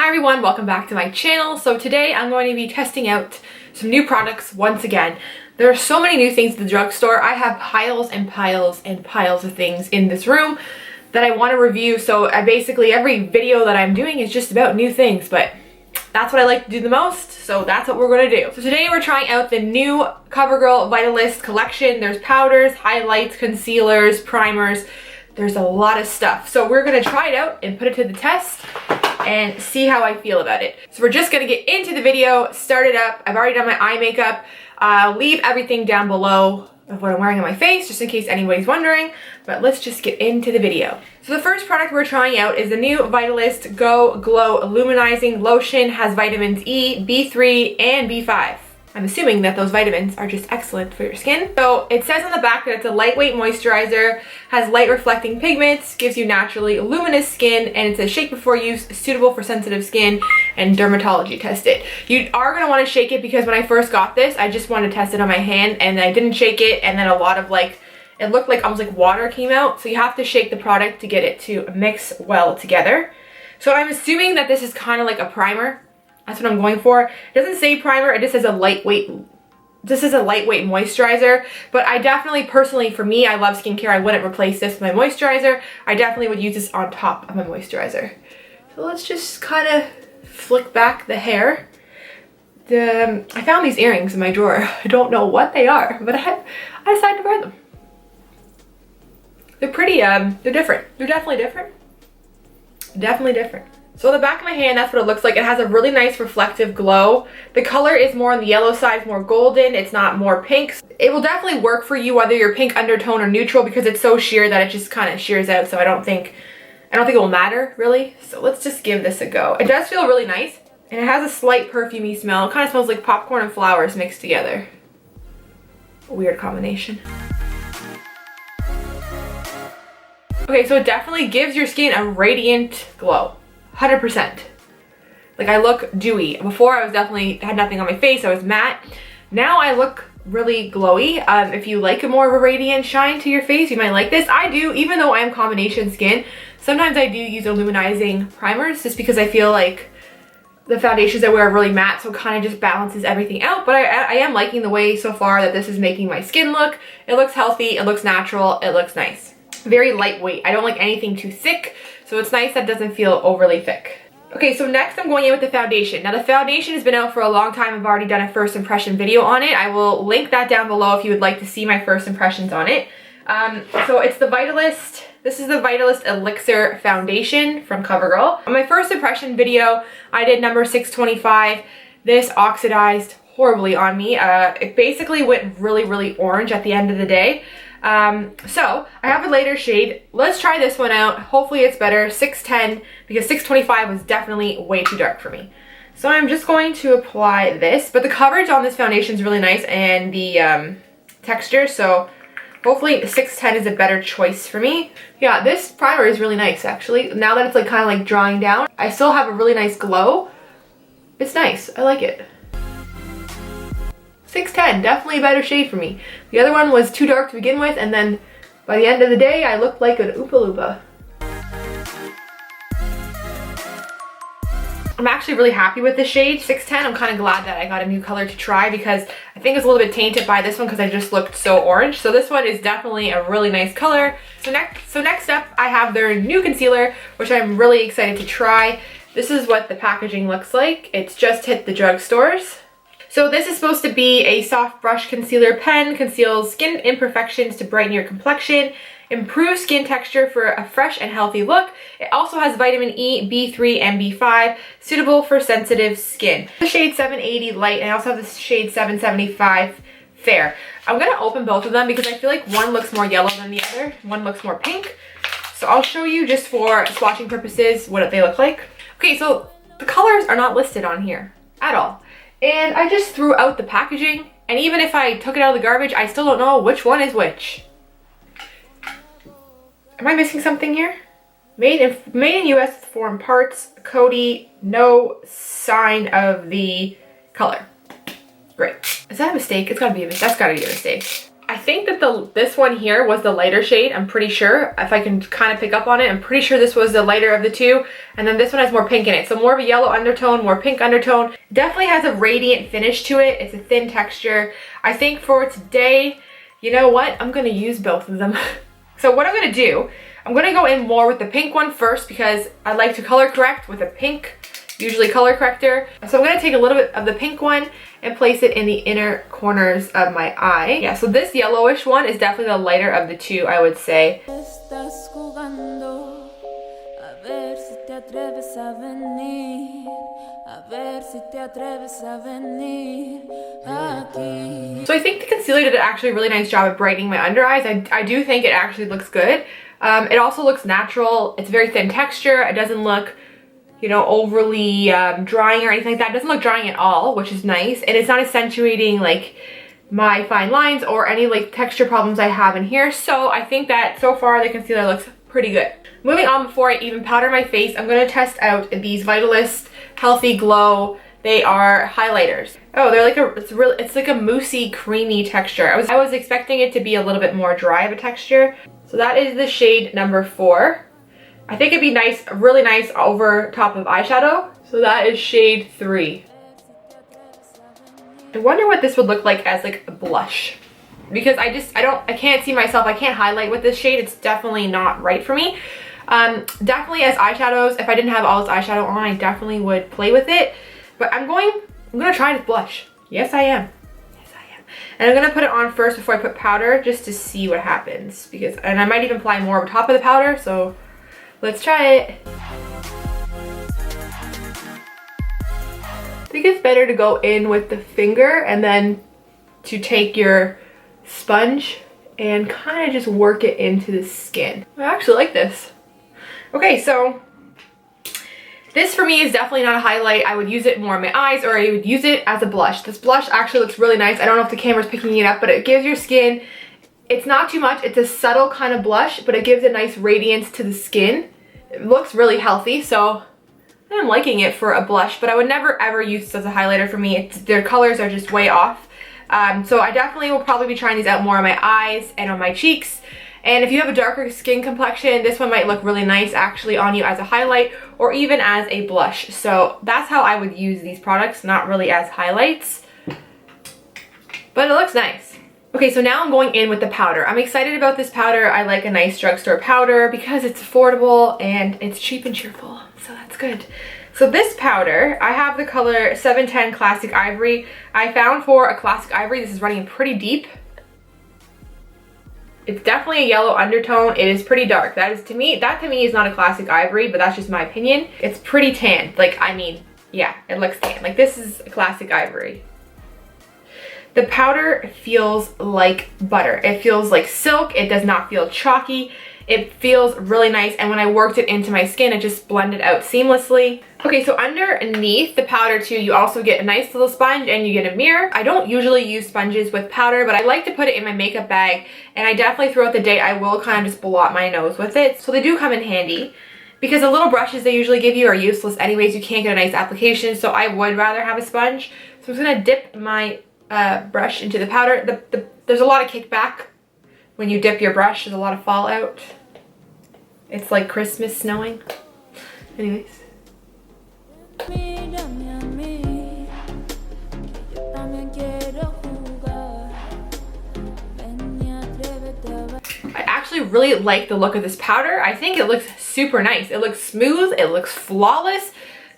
everyone, welcome back to my channel. So today I'm going to be testing out some new products once again. There are so many new things at the drugstore. I have piles and piles and piles of things in this room that I want to review. So basically every video that I'm doing is just about new things, but that's what I like to do the most, so that's what we're going to do. So today we're trying out the new Covergirl Vitalist collection. There's powders, highlights, concealers, primers. There's a lot of stuff. So we're going to try it out and put it to the test and see how I feel about it. So we're just going to get into the video, start it up. I've already done my eye makeup. I'll leave everything down below of what I'm wearing on my face, just in case anybody's wondering, but let's just get into the video. So the first product we're trying out is the new Vitalist Go Glow Illuminating Lotion. Has vitamins E, B3, and B5. I'm assuming that those vitamins are just excellent for your skin. So it says on the back that it's a lightweight moisturizer, has light reflecting pigments, gives you naturally luminous skin, and it says shake before use, suitable for sensitive skin, and dermatology tested. You are going to want to shake it because when I first got this, I just wanted to test it on my hand and I didn't shake it, and then a lot of it looked like almost like water came out. So you have to shake the product to get it to mix well together. So I'm assuming that this is kind of like a primer. That's what I'm going for. It doesn't say primer, it just says a lightweight. This is a lightweight moisturizer, but I definitely, personally, for me, I love skincare. I wouldn't replace this with my moisturizer. I definitely would use this on top of my moisturizer. So let's just kind of flick back the hair. I found these earrings in my drawer. I don't know what they are, but I decided to wear them. They're pretty, they're different. They're definitely different. Definitely different. So the back of my hand, that's what it looks like. It has a really nice reflective glow. The color is more on the yellow side, more golden. It's not more pink. It will definitely work for you whether you're pink undertone or neutral because it's so sheer that it just kind of shears out. So I don't think it will matter really. So let's just give this a go. It does feel really nice and it has a slight perfumey smell. It kind of smells like popcorn and flowers mixed together. A weird combination. Okay, so it definitely gives your skin a radiant glow. 100%. Like I look dewy. Before I was definitely had nothing on my face. I was matte. Now I look really glowy. If you like a more of a radiant shine to your face, you might like this. I do, even though I am combination skin. Sometimes I do use illuminating primers just because I feel like the foundations I wear are really matte, so it kind of just balances everything out. But I am liking the way so far that this is making my skin look. It looks healthy. It looks natural. It looks nice. Very lightweight. I don't like anything too thick. So it's nice that it doesn't feel overly thick. Okay, so next I'm going in with the foundation. Now the foundation has been out for a long time. I've already done a first impression video on it. I will link that down below if you would like to see my first impressions on it. So it's the Vitalist. This is the Vitalist Elixir Foundation from Covergirl. On my first impression video, I did number 625. This oxidized horribly on me. It basically went really, really orange at the end of the day. So I have a lighter shade. Let's try this one out. Hopefully it's better. 610, because 625 was definitely way too dark for me. So I'm just going to apply this, but the coverage on this foundation is really nice and the texture, so hopefully 610 is a better choice for me. Yeah, this primer is really nice actually. Now that it's like kind of like drying down, I still have a really nice glow. It's nice. I like it. 610, definitely a better shade for me. The other one was too dark to begin with, and then by the end of the day, I looked like an Oompa Loompa. I'm actually really happy with this shade, 610. I'm kind of glad that I got a new color to try because I think it's a little bit tainted by this one because I just looked so orange. So this one is definitely a really nice color. So next up, I have their new concealer, which I'm really excited to try. This is what the packaging looks like. It's just hit the drugstores. So this is supposed to be a soft brush concealer pen, conceals skin imperfections to brighten your complexion, improves skin texture for a fresh and healthy look. It also has vitamin E, B3, and B5, suitable for sensitive skin. The shade 780 light, and I also have the shade 775 fair. I'm gonna open both of them because I feel like one looks more yellow than the other. One looks more pink. So I'll show you just for swatching purposes what they look like. Okay, so the colors are not listed on here at all. And I just threw out the packaging, and even if I took it out of the garbage, I still don't know which one is which. Am I missing something here? Made in US with foreign parts, Cody, no sign of the color. Great. Is that a mistake? It's gotta be a mistake. That's gotta be a mistake. I think that this one here was the lighter shade. I'm pretty sure. If I can kind of pick up on it, I'm pretty sure this was the lighter of the two. And then this one has more pink in it. So more of a yellow undertone, more pink undertone. Definitely has a radiant finish to it. It's a thin texture. I think for today, you know what? I'm going to use both of them. So what I'm going to do, I'm going to go in more with the pink one first because I like to color correct with a pink, usually color corrector. So I'm going to take a little bit of the pink one and place it in the inner corners of my eye. Yeah, so this yellowish one is definitely the lighter of the two, I would say. So I think the concealer did actually a really nice job of brightening my under eyes. I do think it actually looks good. It also looks natural. It's very thin texture. It doesn't look, you know, overly drying or anything like that. It doesn't look drying at all, which is nice. And it's not accentuating like my fine lines or any like texture problems I have in here. So I think that so far the concealer looks pretty good. Moving on, before I even powder my face, I'm going to test out these Vitalist Healthy Glow. They are highlighters. Oh, they're like it's like a moussey, creamy texture. I was expecting it to be a little bit more dry of a texture. So that is the shade number 4. I think it'd be nice, really nice over top of eyeshadow. So that is shade 3. I wonder what this would look like as like a blush. Because I can't see myself, I can't highlight with this shade. It's definitely not right for me. Definitely as eyeshadows, if I didn't have all this eyeshadow on, I definitely would play with it. But I'm gonna try this blush. Yes, I am. Yes, I am. And I'm gonna put it on first before I put powder, just to see what happens. And I might even apply more on top of the powder, so let's try it. I think it's better to go in with the finger and then to take your sponge and kind of just work it into the skin. I actually like this. Okay, so this for me is definitely not a highlight. I would use it more on my eyes, or I would use it as a blush. This blush actually looks really nice. I don't know if the camera's picking it up, but it gives your skin, it's not too much. It's a subtle kind of blush, but it gives a nice radiance to the skin. It looks really healthy, so I'm liking it for a blush, but I would never ever use this as a highlighter for me. Their colors are just way off. So I definitely will probably be trying these out more on my eyes and on my cheeks. And if you have a darker skin complexion, this one might look really nice actually on you as a highlight or even as a blush. So that's how I would use these products, not really as highlights, but it looks nice. Okay, so now I'm going in with the powder. I'm excited about this powder. I like a nice drugstore powder because it's affordable and it's cheap and cheerful, so that's good. So this powder, I have the color 710 Classic Ivory. I found for a Classic Ivory, this is running pretty deep. It's definitely a yellow undertone. It is pretty dark. That to me is not a Classic Ivory, but that's just my opinion. It's pretty tan. Like, I mean, yeah, it looks tan. Like, this is a Classic Ivory. The powder feels like butter. It feels like silk. It does not feel chalky. It feels really nice, and when I worked it into my skin, it just blended out seamlessly. Okay, so underneath the powder too, you also get a nice little sponge and you get a mirror. I don't usually use sponges with powder, but I like to put it in my makeup bag, and I definitely throughout the day, I will kind of just blot my nose with it. So they do come in handy, because the little brushes they usually give you are useless anyways. You can't get a nice application, so I would rather have a sponge. So I'm just gonna dip my brush into the powder. There's a lot of kickback when you dip your brush. There's a lot of fallout. It's like Christmas snowing. Anyways. I actually really like the look of this powder. I think it looks super nice. It looks smooth. It looks flawless.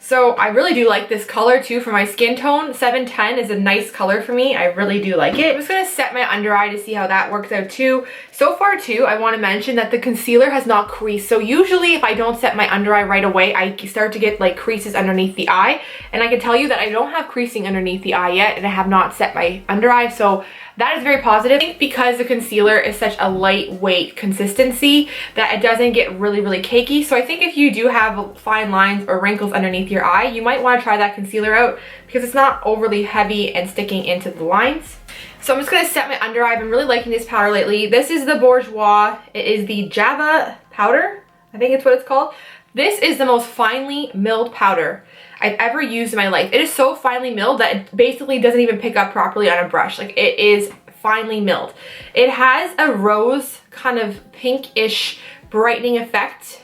So I really do like this color too for my skin tone. 710 is a nice color for me. I really do like it. I'm just going to set my under eye to see how that works out too. So far too, I want to mention that the concealer has not creased. So usually if I don't set my under eye right away, I start to get like creases underneath the eye. And I can tell you that I don't have creasing underneath the eye yet, and I have not set my under eye. So that is very positive. I think because the concealer is such a lightweight consistency that it doesn't get really cakey. So I think if you do have fine lines or wrinkles underneath your eye, you might want to try that concealer out because it's not overly heavy and sticking into the lines. So I'm just going to set my under eye. I've been really liking this powder lately. This is the Bourjois. It is the Java powder. I think it's what it's called. This is the most finely milled powder I've ever used in my life. It is so finely milled that it basically doesn't even pick up properly on a brush. Like, it is finely milled. It has a rose kind of pinkish brightening effect.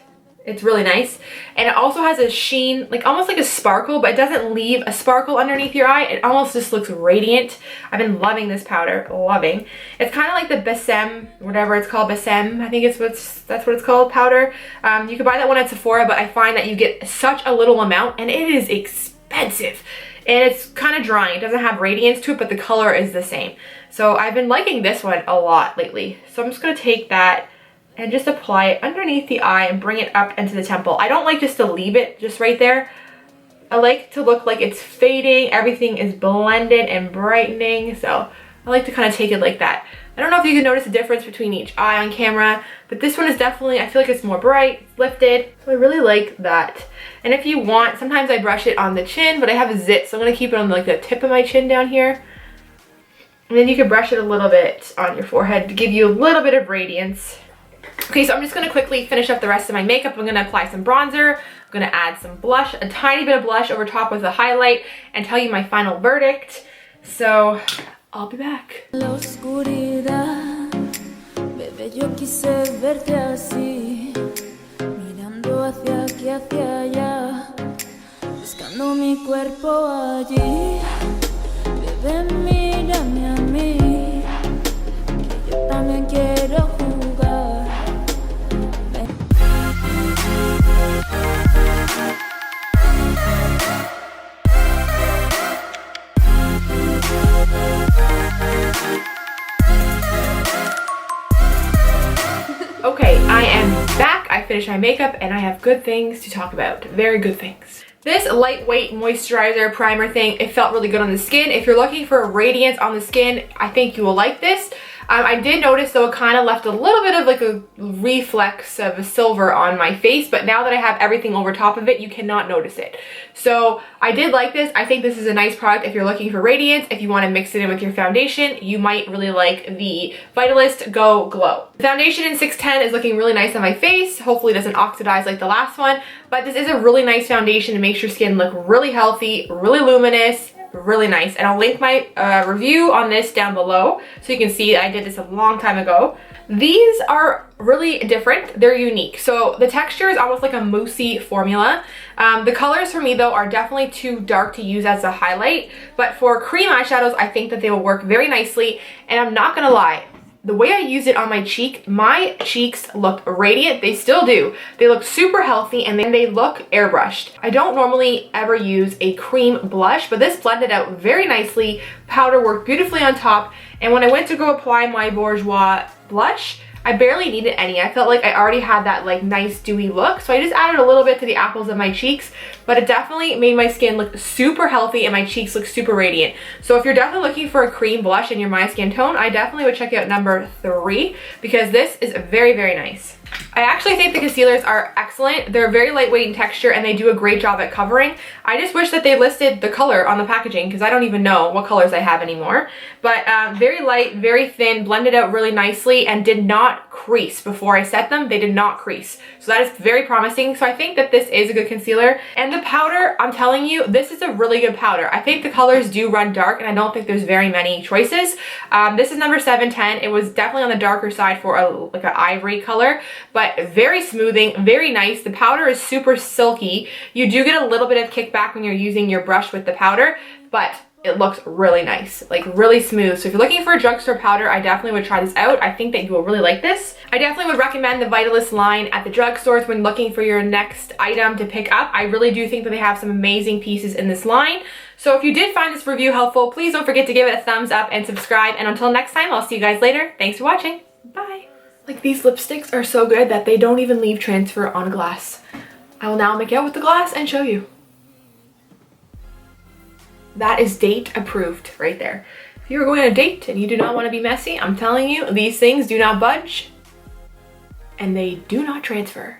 It's really nice. And it also has a sheen, like almost like a sparkle, but it doesn't leave a sparkle underneath your eye. It almost just looks radiant. I've been loving this powder, loving. It's kind of like the Besem, whatever it's called, Besem, I think that's what it's called, powder. You can buy that one at Sephora, but I find that you get such a little amount and it is expensive. And it's kind of drying. It doesn't have radiance to it, but the color is the same. So I've been liking this one a lot lately. So I'm just gonna take that and just apply it underneath the eye and bring it up into the temple. I don't like just to leave it just right there. I like to look like it's fading, everything is blended and brightening, so I like to kind of take it like that. I don't know if you can notice the difference between each eye on camera, but this one is definitely, I feel like it's more bright, it's lifted, so I really like that. And if you want, sometimes I brush it on the chin, but I have a zit, so I'm gonna keep it on like the tip of my chin down here. And then you can brush it a little bit on your forehead to give you a little bit of radiance. Okay, so I'm just gonna quickly finish up the rest of my makeup. I'm gonna apply some bronzer, I'm gonna add some blush, a tiny bit of blush over top with a highlight, and tell you my final verdict. So, I'll be back. Okay, I am back. I finished my makeup and I have good things to talk about. Very good things. This lightweight moisturizer primer thing, it felt really good on the skin. If you're looking for a radiance on the skin, I think you will like this. I did notice though it kind of left a little bit of like a reflex of a silver on my face, but now that I have everything over top of it, you cannot notice it. So I did like this. I think this is a nice product if you're looking for radiance. If you want to mix it in with your foundation, you might really like the Vitalist Go Glow. The foundation in 610 is looking really nice on my face. Hopefully it doesn't oxidize like the last one, but this is a really nice foundation to make your skin look really healthy, really luminous, really nice. And I'll link my review on this down below so you can see I did this a long time ago. These are really different. They're unique. So the texture is almost like a moussey formula. The colors for me though are definitely too dark to use as a highlight, but for cream eyeshadows I think that they will work very nicely. And I'm not gonna lie, the way I used it on my cheek, my cheeks looked radiant. They still do. They look super healthy and then they look airbrushed. I don't normally ever use a cream blush, but this blended out very nicely. Powder worked beautifully on top. And when I went to go apply my Bourjois blush, I barely needed any. I felt like I already had that like nice dewy look. So I just added a little bit to the apples of my cheeks, but it definitely made my skin look super healthy and my cheeks look super radiant. So if you're definitely looking for a cream blush in your My Skin tone, I definitely would check out number 3 because this is very, very nice. I actually think the concealers are excellent. They're very lightweight in texture and they do a great job at covering. I just wish that they listed the color on the packaging because I don't even know what colors I have anymore. But very light, very thin, blended out really nicely and did not crease before I set them. They did not crease. So that is very promising. So I think that this is a good concealer. And the powder, I'm telling you, this is a really good powder. I think the colors do run dark and I don't think there's very many choices. This is number 710. It was definitely on the darker side for like an ivory color, but very smoothing, very nice. The powder is super silky. You do get a little bit of kickback when you're using your brush with the powder, but it looks really nice, like really smooth. So if you're looking for a drugstore powder, I definitely would try this out. I think that you will really like this. I definitely would recommend the Vitalist line at the drugstores when looking for your next item to pick up. I really do think that they have some amazing pieces in this line. So if you did find this review helpful, please don't forget to give it a thumbs up and subscribe. And until next time, I'll see you guys later. Thanks for watching. Bye. Like these lipsticks are so good that they don't even leave transfer on glass. I will now make out with the glass and show you. That is date approved right there. If you are going on a date and you do not want to be messy, I'm telling you, these things do not budge and they do not transfer.